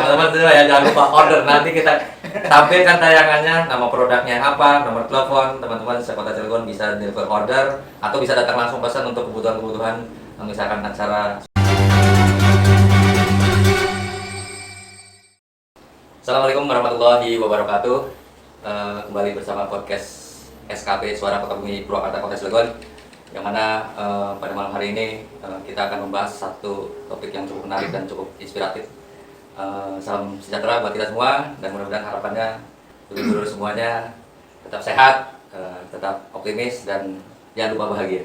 teman-teman semua ya, jangan lupa order. Nanti kita tampilkan tayangannya, nama produknya apa, nomor telepon, teman-teman sekota Cilegon bisa deliver order atau bisa datang langsung pesan untuk kebutuhan-kebutuhan misalkan acara. Assalamualaikum warahmatullahi wabarakatuh. Kembali bersama podcast SKP Suara Kota Bumi Purwakarta Kota Cilegon, yang mana pada malam hari ini kita akan membahas satu topik yang cukup menarik dan cukup inspiratif. Salam sejahtera buat kita semua, dan mudah-mudahan harapannya dulur-dulur semuanya tetap sehat, tetap optimis, dan jangan lupa bahagia.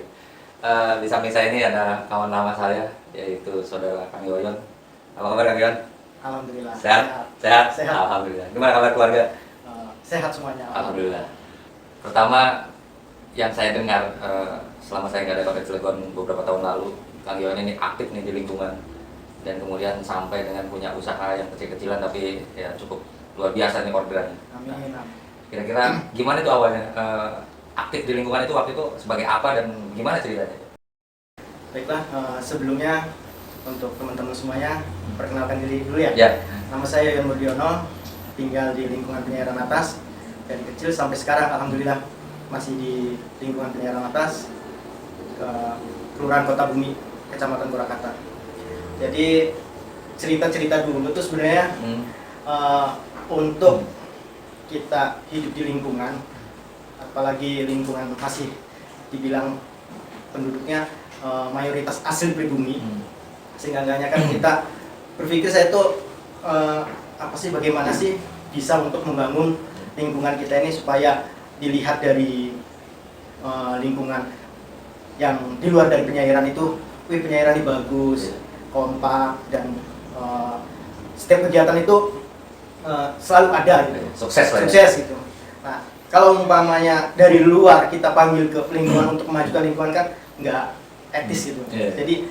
Di samping saya ini ada kawan lama saya, yaitu saudara Kang Yoyon. Apa kabar Kang Yoyon? Alhamdulillah. Sehat? Alhamdulillah. Gimana kabar keluarga? Sehat semuanya. Alhamdulillah. Pertama, yang saya dengar selama saya nggak ada Kota Cilegon beberapa tahun lalu, Kang Yoyon ini aktif nih di lingkungan, dan kemudian sampai dengan punya usaha yang kecil-kecilan tapi ya cukup luar biasa nih orderannya. Amin. Kira-kira gimana itu awalnya aktif di lingkungan itu, waktu itu sebagai apa dan gimana ceritanya? Baiklah, sebelumnya untuk teman-teman semuanya, perkenalkan diri dulu ya. Ya. Nama saya Yoyon Murdiono, tinggal di lingkungan penyiaran atas. Dari kecil sampai sekarang alhamdulillah masih di lingkungan penyiaran atas, ke Kelurahan Kota Bumi, Kecamatan Purwakarta. Jadi cerita-cerita dulu tuh sebenarnya untuk kita hidup di lingkungan, apalagi lingkungan masih dibilang penduduknya mayoritas asli pribumi, sehingga kan kita berpikir saya tuh bagaimana sih bisa untuk membangun lingkungan kita ini supaya dilihat dari lingkungan yang di luar dari penyairan itu, penyairan ini bagus, kompak, dan setiap kegiatan itu selalu ada gitu. Sukses gitu. Nah, kalau umpamanya dari luar kita panggil ke lingkungan untuk memajukan lingkungan, kan nggak etis gitu. Jadi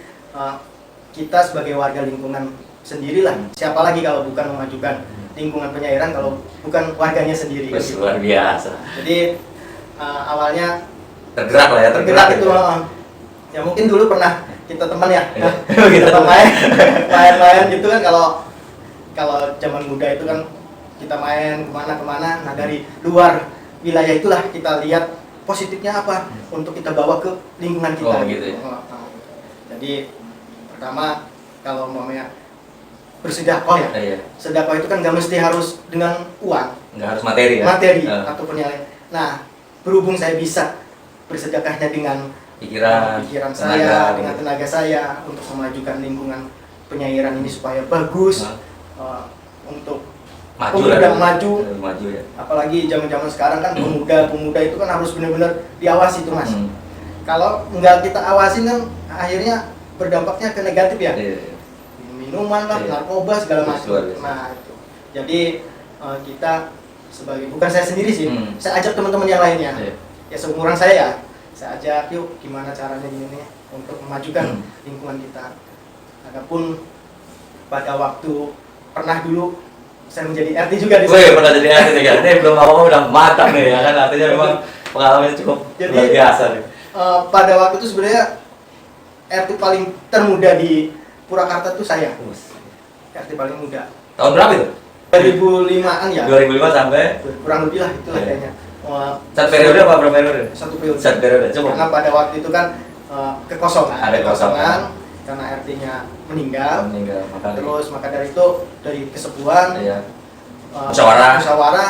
kita sebagai warga lingkungan sendirilah, siapa lagi kalau bukan memajukan lingkungan penyairan kalau bukan warganya sendiri. Gitu. Luar biasa. Jadi awalnya tergerak lah ya, tergerak itu. Ya mungkin dulu pernah kita teman ya, kita main gitu kan, kalau zaman muda itu kan kita main kemana-kemana. Nah, dari luar wilayah itulah kita lihat positifnya apa untuk kita bawa ke lingkungan kita. Gitu ya. Jadi pertama, kalau umpamanya bersedekah ya, sedekah itu kan nggak mesti harus dengan uang, nggak harus materi ya, ataupun yang lain. Nah, berhubung saya bisa bersedekahnya dengan pikiran saya, dengan tenaga saya untuk memajukan lingkungan penyairan ini supaya bagus, untuk maju ya. Apalagi zaman-zaman sekarang kan pemuda itu kan harus benar-benar diawasi tuh Mas. Kalau nggak kita awasin kan akhirnya berdampaknya ke negatif ya. Minuman lah, narkoba segala macam. Nah, itu. Jadi kita sebagai, bukan saya sendiri sih, saya ajak teman-teman yang lainnya. Ya seumuran saya ajak, yuk gimana caranya ini untuk memajukan lingkungan kita. Adapun pada waktu pernah dulu saya menjadi RT juga di sini. Pernah jadi RT nih kan. Ini belum apa-apa udah matang nih ya kan, artinya memang pengalamannya cukup luar biasa nih. Pada waktu itu sebenarnya RT paling termuda di Purwakarta tuh saya. RT paling muda. Tahun berapa itu? 2005-an ya. 2005 sampai kurang lebih lah itulah kayaknya. Satu periode apa berapa periode? Satu periode. Satu periode. Cukup. Karena pada waktu itu kan kekosongan. Ada kekosongan. Karena RT-nya meninggal. Terus maka dari itu, dari kesepuan, musyawarah,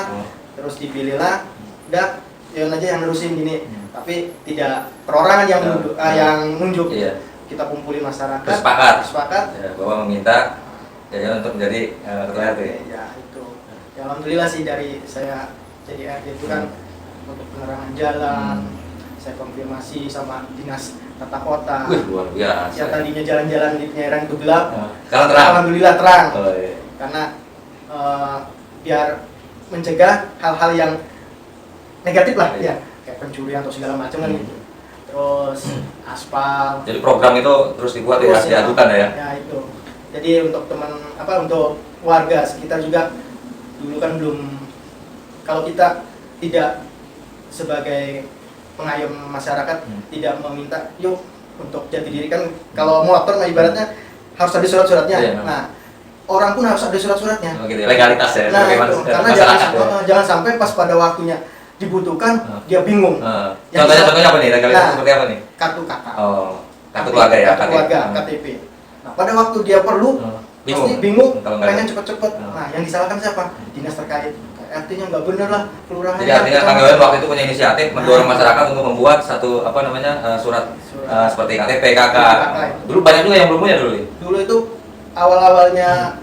terus dipilihlah, udah Yoyon aja yang nerusin gini. Tapi tidak perorangan yang nunjuk. Kita kumpulin masyarakat. Sepakat. Ya, Bapak meminta untuk menjadi ketua RT. Ya itu. Ya, alhamdulillah sih dari saya jadi RT itu kan untuk penerangan jalan. Saya konfirmasi sama dinas tata kota. Luar biasa. Ya tadinya jalan-jalan di penyairan itu gelap. Sekarang terang. Alhamdulillah terang. Iya. Karena biar mencegah hal-hal yang negatif lah ya, kayak pencurian atau segala macam kan gitu. Terus aspal. Jadi program itu terus dibuat ya, diajukan ya. Ya itu. Jadi untuk untuk warga sekitar juga dulu kan belum, kalau kita tidak sebagai pengayom masyarakat tidak meminta yuk untuk jati diri kan, kalau motor ibaratnya harus ada surat-suratnya. Nah, orang pun harus ada surat-suratnya. Oh, gitu. Legalitas ya. Nah, itu, karena jangan, ya. jangan sampai pas pada waktunya dibutuhkan dia bingung. Contohnya apa nih? Legalitas seperti apa nih? Kartu kakak. Oh, kartu keluarga ya. Kartu keluarga, KTP. Nah, pada waktu dia perlu pasti bingung, pengen cepet-cepet. Nah, yang disalahkan siapa? Dinas terkait. Artinya nggak bener lah kelurahan. Jadi artinya Kang Yohan waktu itu punya inisiatif mendorong masyarakat untuk membuat satu surat seperti KTP, KK. Dulu banyak juga yang belum punya dulu. Dulu itu awal-awalnya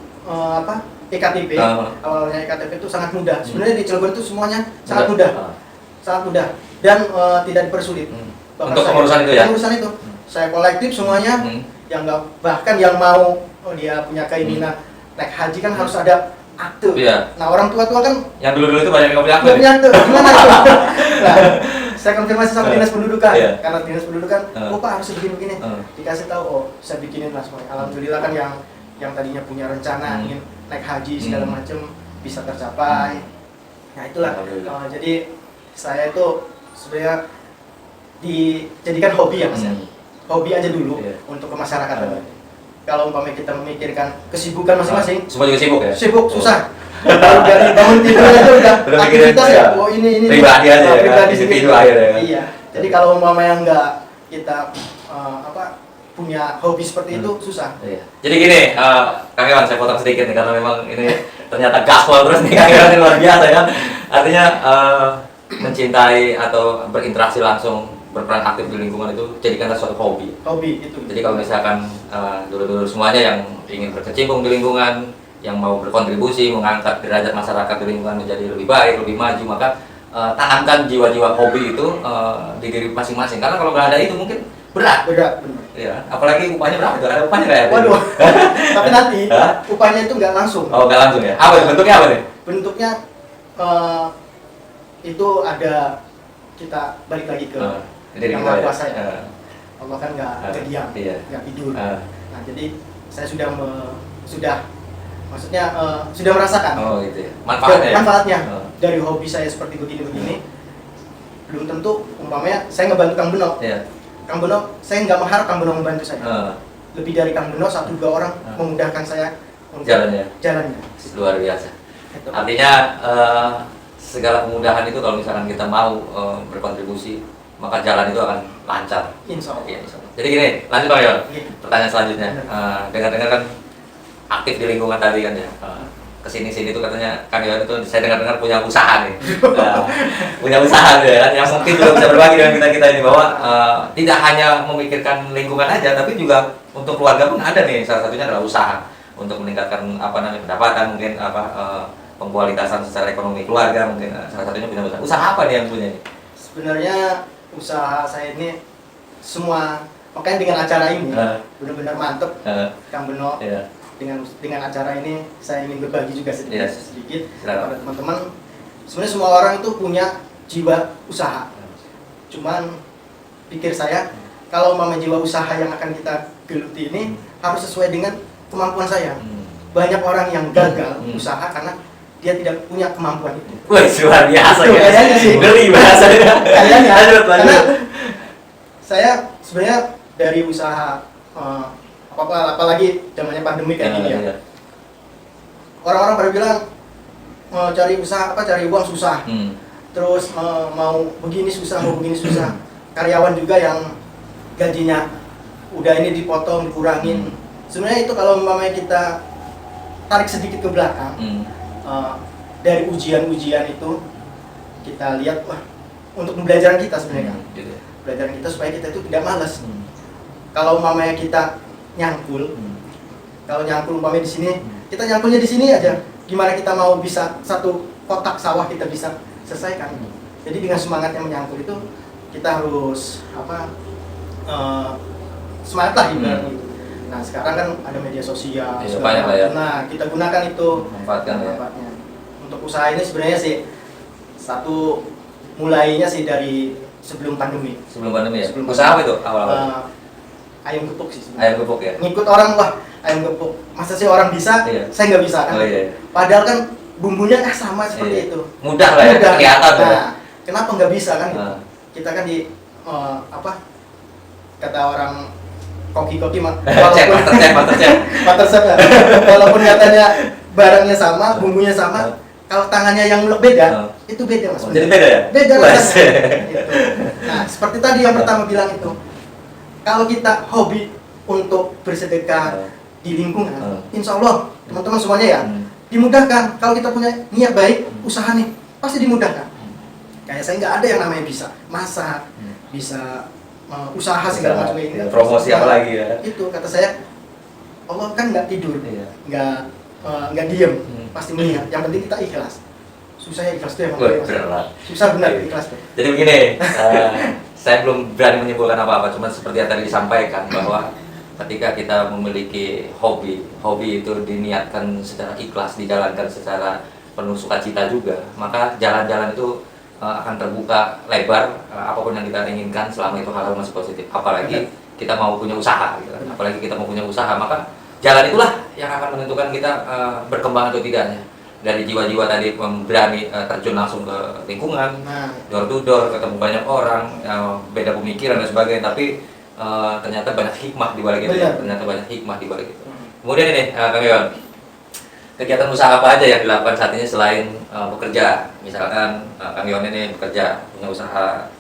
EKTP. Awalnya EKTP itu sangat mudah. Sebenarnya di Cilegon itu semuanya sangat mudah. Sangat mudah dan tidak dipersulit. Untuk pengurusan itu ya. Pengurusan itu. Saya kolektif semuanya yang nggak, bahkan yang mau dia punya keinginan naik haji kan harus ada akte. Iya. Nah, orang tua-tua kan yang dulu itu banyak yang punya akte. Punya akte. Gimana itu? Nah, saya konfirmasi sama dinas pendudukan. Karena dinas pendudukan, oh Pak harus begini-begini. Dikasih tahu, oh saya bikinin lah semuanya. Alhamdulillah kan yang tadinya punya rencana ingin naik haji segala macam bisa tercapai. Nah, itulah. Jadi saya itu sebenarnya dijadikan hobi ya Mas. Hobi aja dulu untuk kemasyarakatan. Kalau umpamanya kita memikirkan kesibukan masing-masing, semua juga sibuk ya? Sibuk, susah. Baru dari bangun tidur aja udah aktivitas ya. Oh ini pribadi aja ya, pribadi individu aja ya. Iya. Jadi kalau umpamanya nggak kita punya hobi seperti itu susah. Iya. Jadi gini, Kang Yohan, saya potong sedikit nih karena memang ini ternyata gaspol terus nih Kang Yohan, luar biasa ya. Artinya mencintai atau berinteraksi langsung, berperan aktif di lingkungan itu jadikanlah suatu hobi. Hobi itu. Jadi kalau misalkan dulur-dulur semuanya yang ingin berkecimpung di lingkungan, yang mau berkontribusi mengangkat derajat masyarakat di lingkungan menjadi lebih baik, lebih maju, maka tanamkan jiwa-jiwa hobi itu di diri masing-masing. Karena kalau nggak ada itu mungkin berat. Berat. Ya, apalagi upahnya berapa itu? Ada upahnya nggak ya? Waduh. Tapi nanti upahnya itu nggak langsung. Oh, nggak langsung ya? Apa bentuknya apa nih? Bentuknya itu ada, kita balik lagi ke yang Maha Kuasa ya. Allah kan nggak diam, nggak tidur. Nah, jadi saya sudah maksudnya sudah merasakan gitu ya. Manfaatnya dari hobi saya seperti begini-begini. Belum tentu umpamanya saya ngebantu Kang Beno. Kang Beno, saya nggak mengharap Kang Beno membantu saya. Lebih dari Kang Beno, 1-2 orang memudahkan saya untuk jalannya. Luar biasa. Artinya segala kemudahan itu kalau misalkan kita mau berkontribusi, maka jalan itu akan lancar. Insya Allah. Insya Allah. Jadi gini, lanjut Bang Yohan. Pertanyaan selanjutnya, dengar-dengar kan aktif di lingkungan tadi kan ya. Kesini-sini tuh katanya Kang Yohan itu saya dengar-dengar punya usaha nih. Punya usaha ya kan, yang mungkin juga bisa berbagi dengan kita ini bahwa tidak hanya memikirkan lingkungan aja, tapi juga untuk keluarga pun ada nih. Salah satunya adalah usaha untuk meningkatkan pendapatan, mungkin pengkualitasan secara ekonomi keluarga, mungkin salah satunya punya usaha. Usaha apa nih yang punya ini? Sebenarnya usaha saya ini semua, makanya dengan acara ini benar-benar mantep. Kang Beno, dengan acara ini saya ingin berbagi juga sedikit kepada teman-teman. Sebenarnya semua orang itu punya jiwa usaha. Cuman pikir saya, kalau jiwa usaha yang akan kita geluti ini harus sesuai dengan kemampuan saya. Banyak orang yang gagal usaha karena dia tidak punya kemampuan itu. Wah, luar biasa ya. Kayaknya sih. Ngeri bahasanya. Kayaknya. Lanjut. Karena saya sebenarnya dari usaha apalagi zamannya pandemi kayak gini ya. Orang-orang pada bilang cari usaha cari uang susah. Terus mau begini susah, mau begini susah. Karyawan juga yang gajinya udah ini dipotong, dikurangin. Sebenarnya itu kalau umpamanya kita tarik sedikit ke belakang, dari ujian-ujian itu kita lihat untuk pembelajaran kita sebenarnya pembelajaran kita supaya kita itu tidak malas. Kalau umpamanya kita nyangkul, kalau nyangkul umpamanya di sini, kita nyangkulnya di sini aja. Gimana kita mau bisa satu kotak sawah kita bisa selesaikan? Jadi dengan semangatnya menyangkul itu kita harus semangat lah ibaratnya. Nah sekarang kan ada media sosial, nah kita gunakan itu manfaatnya. Untuk usaha ini sebenarnya sih mulainya sih dari sebelum pandemi. Sebelum pandemi ya? Usaha apa itu awal-awal? Ayam gepuk sih sebenarnya. Ayam gepuk ya? Ngikut orang, ayam gepuk. Masa sih orang bisa, saya nggak bisa kan? Padahal kan bumbunya sama seperti itu. Mudah lah ya, kelihatan. Nah, kenapa nggak bisa kan? Kita kan kata orang koki-koki mah. Cek, master chef. Master chef ya. Walaupun katanya barangnya sama, bumbunya sama, kalau tangannya yang beda, itu beda mas. Jadi beda ya? Beda rasanya. Gitu. Nah, seperti tadi yang pertama bilang itu, kalau kita hobi untuk bersedekah di lingkungan, insya Allah teman-teman semuanya ya dimudahkan. Kalau kita punya niat baik, usaha nih pasti dimudahkan. Kayak saya nggak ada yang namanya bisa masak, bisa usaha segala macam ini. Promosi apa lagi ya? Itu kata saya, Allah kan nggak tidur, nggak diem, pasti melihat. Yang penting kita ikhlas. Susahnya ikhlas tuh emang susah benar ikhlas tuh. Jadi begini, saya belum berani menyimpulkan apa-apa, cuma seperti yang tadi disampaikan bahwa ketika kita memiliki hobi itu diniatkan secara ikhlas, dijalankan secara penuh sukacita juga, maka jalan-jalan itu akan terbuka lebar, apapun yang kita inginkan selama itu hal masih positif. Apalagi kita mau punya usaha, gitu. Apalagi kita mau punya usaha, maka jalan itulah yang akan menentukan kita berkembang atau tidaknya. Dari jiwa-jiwa tadi berani terjun langsung ke lingkungan, door to door, ketemu banyak orang, beda pemikiran dan sebagainya, tapi ternyata banyak hikmah di balik itu ya. Ternyata banyak hikmah di balik itu. Kemudian ini Kang Yon, kegiatan usaha apa aja yang dilakukan saat ini selain bekerja? Misalkan Kang Yon ini bekerja, punya usaha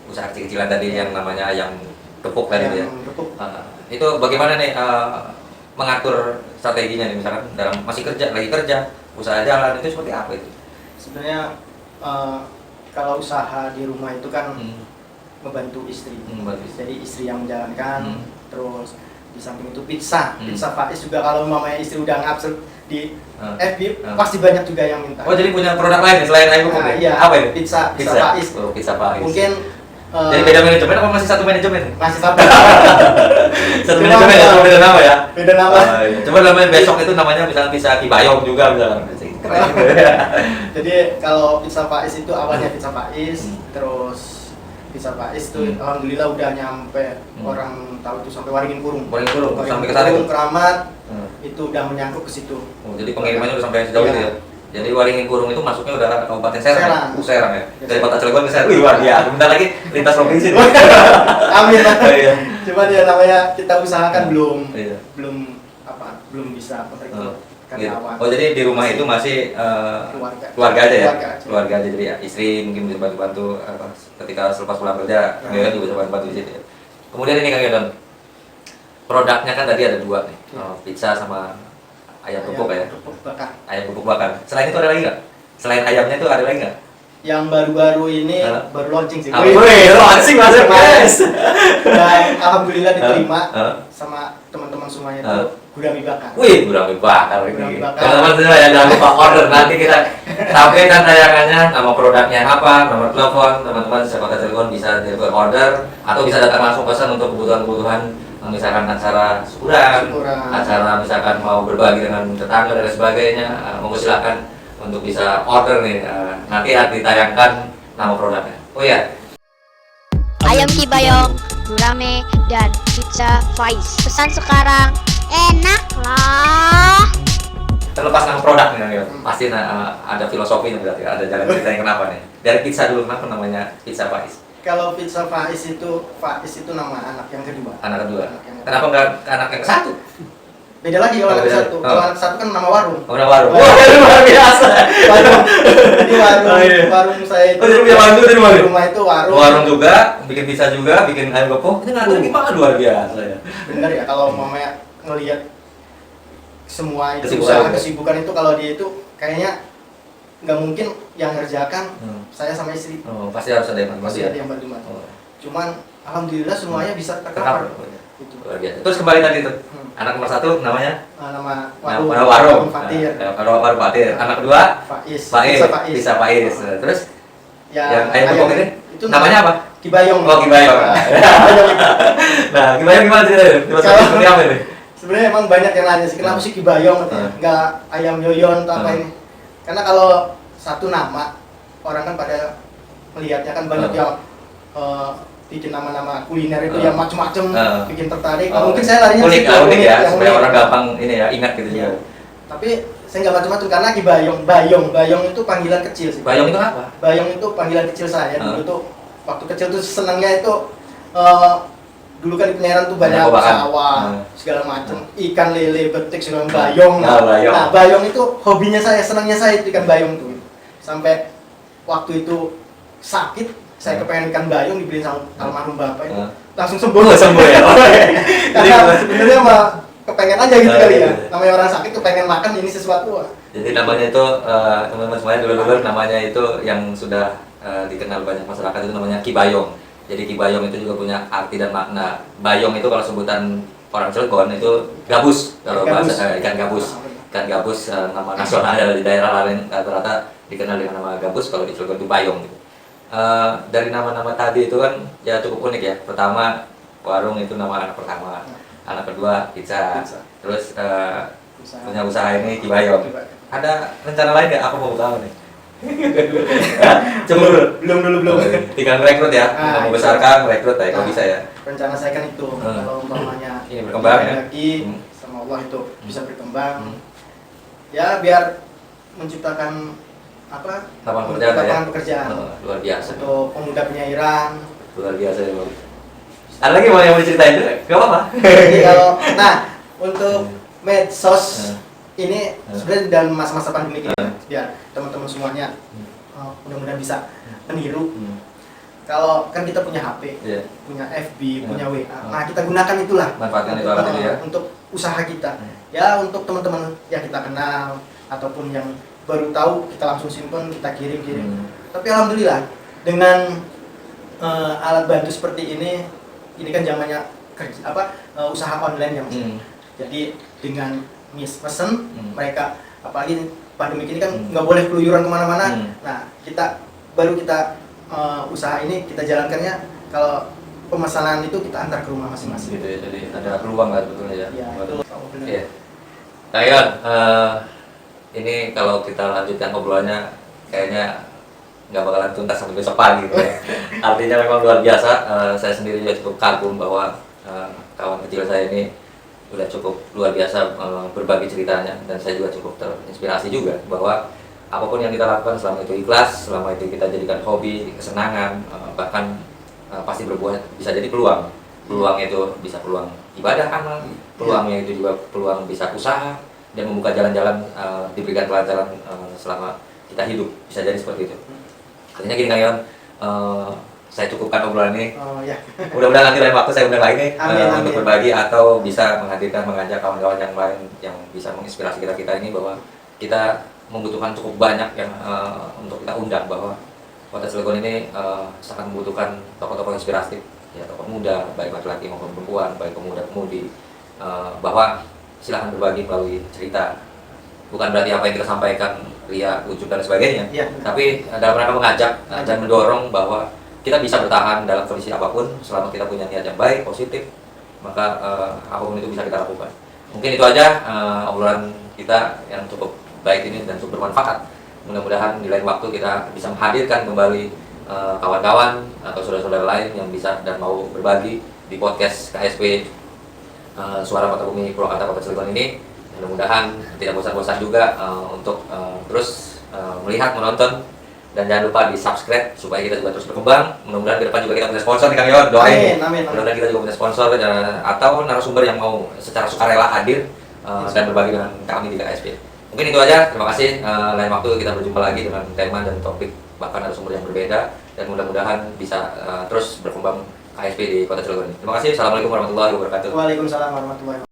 kecil-kecilan tadi yang namanya ayam gepuk tadi ya. Itu bagaimana nih mengatur strateginya nih, misalkan dalam masih lagi kerja, usaha jalan, itu seperti apa itu? Sebenarnya kalau usaha di rumah itu kan membantu istri. Jadi istri yang menjalankan, terus di samping itu pizza Faiz juga, kalau mamanya istri udah ngupload di FB pasti banyak juga yang minta. Oh, jadi punya produk lain selain ayam gepuk? Iya. Apa itu? Pizza Faiz. Oh, pizza Faiz. Mungkin jadi beda manajemen apa masih satu manajemen? masih satu. Satu manajemen ya, beda nama ya? Beda nama. Coba namanya besok itu namanya misalnya pizza Kibayong juga misalnya. Jadi kalau pizza Faiz itu awalnya pizza Faiz, terus pizza Faiz itu alhamdulillah udah nyampe, orang tahu itu sampai Waringin Kurung. Sampai ke sana itu. Keramat itu udah menyangkut ke situ. Oh, jadi pengirimannya udah sampai sejauh itu ya? Jadi Waringin Kurung itu masuknya udah Kabupaten Serang. Serang ya. Dari Kota Cilegon ke Serang. Wih, luar biasa. Bentar lagi lintas provinsi. Amin. Cuman ya namanya kita usahakan belum bisa merekrut karyawan. Oh, jadi di rumah itu masih keluarga aja ya? Keluarga aja, jadi ya, istri mungkin bisa bantu ketika selepas pulang kerja, Kang Yon juga bisa bantu di situ ya. Kemudian ini Kang Yon, produknya kan tadi ada dua nih, pizza sama ayam gepuk ya? Ayam gepuk bakar. Selain itu ada lagi nggak? Selain ayamnya itu ada lagi nggak? Yang baru-baru ini baru launching sih. Launching masuk guys. Dan alhamdulillah diterima sama teman-teman semuanya itu gurami bakar. Wih, gurami bakar ini. Teman-teman semua ya, jangan lupa order, nanti kita sampaikan tayangannya, nama produknya apa, nomor telepon, teman-teman sekota Cilegon bisa order atau bisa datang langsung pesan untuk kebutuhan-kebutuhan, misalkan acara syukuran, acara misalkan mau berbagi dengan tetangga dan sebagainya, monggo silakan untuk bisa order nih, nanti ditayangkan nama produknya. Oh ya, ayam Kibayong, gurame, dan pizza Faiz. Pesan sekarang, enak lah. terlepas nama produk nih, pasti ada filosofinya, berarti ada jalan ceritanya kenapa nih. Dari pizza dulu, kenapa namanya pizza Faiz? Kalau pizza Faiz itu nama anak yang kedua. Anak kedua. Kenapa nggak anak yang satu? Beda lagi kalau anak satu. Kalau anak satu kan nama warung. Oh, nama warung. Wah, luar biasa. Jadi warung saya itu. Oh, jadi punya warung itu di rumah itu warung. Warung juga, bikin pizza juga, bikin ayam gepuk. Ini ngatur gimana, luar biasa ya. Benar ya, kalau mamanya ngelihat semua itu usaha kesibukan itu, kalau dia itu kayaknya nggak mungkin yang ngerjakan saya sama istri. Oh, pasti harus ada yang bantu. Pasti ada yang bantu. Cuman alhamdulillah semuanya bisa tercover. Itu luar biasa. Terus kembali tadi tuh. Anak nomor satu namanya? Nama warung Fatir. Warung Fatir. Anak kedua? Faiz. Pizza Faiz. Terus yang ayam gepuk ini? Itu namanya apa? Kibayong. Oh, Kibayong. Nah, Kibayong gimana sih? Seperti apa ini? Sebenarnya emang banyak yang nanya sih, kenapa sih Kibayong? Nggak ayam yoyon atau apa ini? Karena kalau satu nama, orang kan pada melihatnya kan banyak yang bikin nama-nama kuliner itu yang macam-macam, bikin tertarik. Mungkin saya larinya unik ya, supaya orang gampang ini ya, ingat gitu ya. Tapi saya nggak macam-macam karena Bayong itu panggilan kecil sih. Bayong itu apa? Bayong itu panggilan kecil saya. Dulu tuh waktu kecil tuh senangnya itu dulu kan di Pleneran tuh banyak Kobakan. sawah, Hmm. segala macam, ikan lele, betik, segala bayong. Nah, bayong. Nah, bayong itu hobinya saya, senangnya saya itu ikan bayong tuh. Sampai waktu itu sakit, saya kepengen ikan bayong dibeliin sama almarhum bapak itu. Hmm. Langsung sembuh. Oh, sembuh ya. Karena sebenarnya mah kepengen aja gitu kali ya. Iya. Namanya orang sakit kepengen makan ini sesuatu. Wah. Jadi namanya itu teman-teman semuanya dulu namanya itu yang sudah dikenal banyak masyarakat itu namanya kibayong. Jadi kibayong itu juga punya arti dan makna. Bayong itu kalau sebutan orang Cilegon itu gabus, kalau Gabus. bahasa ikan gabus. Ikan gabus nama nasional di daerah lain rata-rata dikenal dengan nama gabus, kalau di Cilegon itu bayong. Gitu. Dari nama-nama tadi itu kan ya cukup unik ya. Pertama warung itu nama anak pertama, anak kedua pizza. Pizza. Terus Usaha. punya usaha ini kibayong. Ada rencana lain nggak? Aku mau buka apa nih? Coba dulu. Belum. Tinggal rekrut ya, Ah, membesarkan rekrut ya, kalau bisa ya. Rencana saya kan itu kalau umpamanya Ini berkembang ya. lagi Hmm. sama Allah itu bisa berkembang. Hmm. Ya biar menciptakan apa? Lapangan pekerjaan ya. Lapangan pekerjaan. Luar biasa. Untuk pemuda penyairan. Luar biasa ya, Bang. Ada lagi mau yang mau diceritain juga? Gak apa-apa. Jadi kalau untuk medsos Hmm. ini sebenarnya dalam masa-masa pandemi ini ya teman-teman semuanya mudah-mudahan bisa meniru. Kalau kan kita punya HP, Iya. punya FB, Hmm. punya WA. Nah, kita gunakan itulah Manfaatkan itu alat itu ya. untuk usaha kita. Hmm. Ya, untuk teman-teman yang kita kenal ataupun yang baru tahu kita langsung simpen, kita kirim. Tapi alhamdulillah dengan alat bantu seperti ini kan zamannya usaha online ya Mas. Jadi dengan pesen mereka, apalagi pandemi ini kan nggak boleh keluyuran kemana-mana. Nah, kita usaha ini kita jalankannya kalau pemesanan itu kita antar ke rumah masing-masing. Gitu ya, jadi ada peluang lah sebetulnya ya. Ya, itu benar. Iya. Nah, Yon, ini kalau kita lanjutkan obrolannya kayaknya nggak bakalan tuntas sampai besok pagi gitu ya. Artinya memang luar biasa. Saya sendiri juga cukup kagum bahwa kawan kecil saya ini udah cukup luar biasa berbagi ceritanya, dan saya juga cukup terinspirasi juga bahwa apapun yang kita lakukan selama itu ikhlas, selama itu kita jadikan hobi, kesenangan, bahkan pasti berbuah bisa jadi peluang. Peluang itu bisa peluang ibadah amal, peluangnya itu juga peluang bisa usaha dan membuka jalan-jalan, diberikan jalan selama kita hidup, bisa jadi seperti itu. Artinya gini Kang Yon, saya cukupkan obrolan ini. Oh ya. Mudah-mudahan nanti lain waktu saya undang lagi Amin. untuk berbagi atau bisa mengajak kawan-kawan yang lain yang bisa menginspirasi kita ini bahwa kita membutuhkan cukup banyak yang untuk kita undang, bahwa Kota Cilegon ini sangat membutuhkan tokoh-tokoh inspiratif, ya tokoh muda, baik laki-laki maupun perempuan, baik pemuda-pemudi, bahwa silahkan berbagi melalui cerita. Bukan berarti apa yang kita sampaikan ria, ujuk dan sebagainya, Iya. tapi dalam rangka mengajak dan mendorong bahwa kita bisa bertahan dalam kondisi apapun selama kita punya niat yang baik, positif, maka apapun itu bisa kita lakukan. Mungkin itu aja obrolan kita yang cukup baik ini dan cukup bermanfaat. Mudah-mudahan di lain waktu kita bisa menghadirkan kembali kawan-kawan atau saudara-saudara lain yang bisa dan mau berbagi di podcast KSP Suara Kota Bumi Purwakarta Kota Cilegon ini. Mudah-mudahan tidak bosan-bosan juga untuk terus melihat, menonton, dan jangan lupa di subscribe supaya kita juga terus berkembang. Mudah-mudahan ke depan juga kita punya sponsor nih Kang Yon, doain. Amin. Mudah-mudahan kita juga punya sponsor atau narasumber yang mau secara sukarela hadir dan berbagi dengan kami di KSP. Mungkin itu aja, terima kasih. Lain waktu kita berjumpa lagi dengan tema dan topik, bahkan narasumber yang berbeda, dan mudah-mudahan bisa terus berkembang KSP di Kota Cilegon. Terima kasih. Assalamualaikum warahmatullahi wabarakatuh. Waalaikumsalam warahmatullahi wabarakatuh.